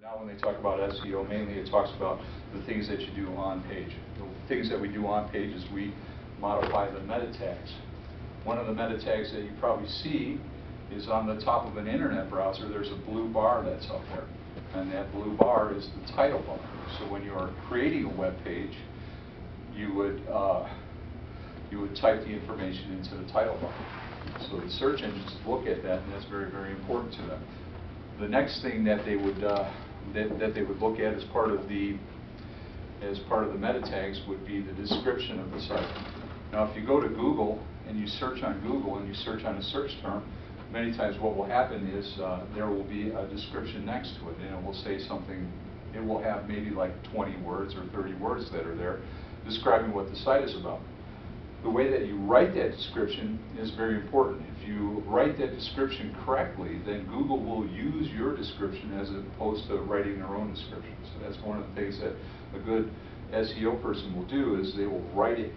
Now when they talk about SEO, mainly it talks about the things that you do on page. The things that we do on page is we modify the meta tags. One of the meta tags that you probably see is on the top of an internet browser. There's a blue bar that's up there, and that blue bar is the title bar. So when you are creating a web page, you would type the information into the title bar. So the search engines look at that, and that's very, very important to them. The next thing that they would look at as part of the meta tags would be the description of the site. Now, if you go to Google and you search on Google and you search on a search term, many times what will happen is there will be a description next to it, and it will say something. It will have maybe like 20 words or 30 words that are there describing what the site is about. The way that you write that description is very important. If you write that description correctly, then Google will use your description as opposed to writing their own description. So that's one of the things that a good SEO person will do, is they will write it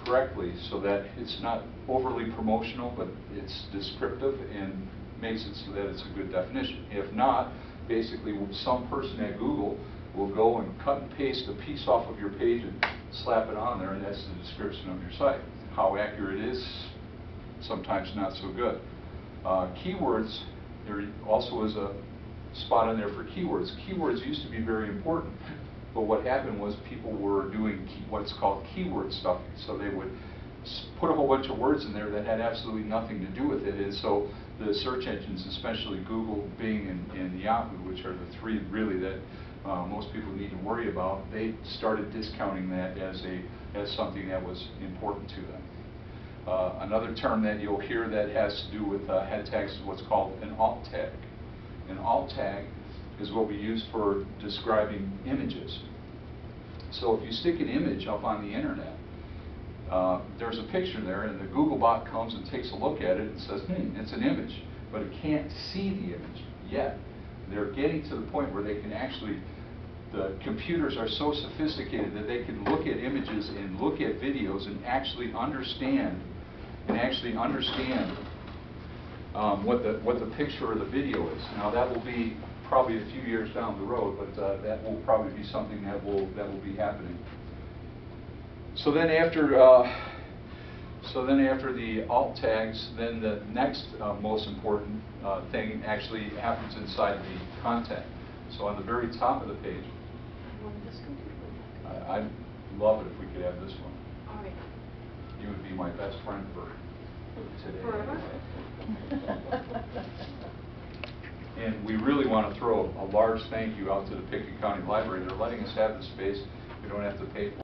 correctly so that it's not overly promotional, but it's descriptive and makes it so that it's a good definition. If not, basically some person at Google will go and cut and paste a piece off of your page and slap it on there, and that's the description of your site. How accurate it is, sometimes not so good. Keywords, there also is a spot in there for keywords. Keywords used to be very important, but what happened was people were doing what's called keyword stuffing. So they would put a whole bunch of words in there that had absolutely nothing to do with it, and so the search engines, especially Google, Bing, and Yahoo, which are the three really that most people need to worry about, they started discounting that as something that was important to them. Another term that you'll hear that has to do with head tags is what's called an alt tag. An alt tag is what we use for describing images. So if you stick an image up on the internet, there's a picture there, and the Google bot comes and takes a look at it and says, it's an image, but it can't see the image yet. They're getting to the point where they can actually, the computers are so sophisticated that they can look at images and look at videos and actually understand what the picture or the video is. Now that will be probably a few years down the road, but that will probably be something that will be happening. So then after the alt tags, then the next most important thing actually happens inside the content. So on the very top of the page, I'd love it if we could have this one. All right. You would be my best friend for today. Forever? And we really want to throw a large thank you out to the Pickett County Library. They're letting us have the space. We don't have to pay for it.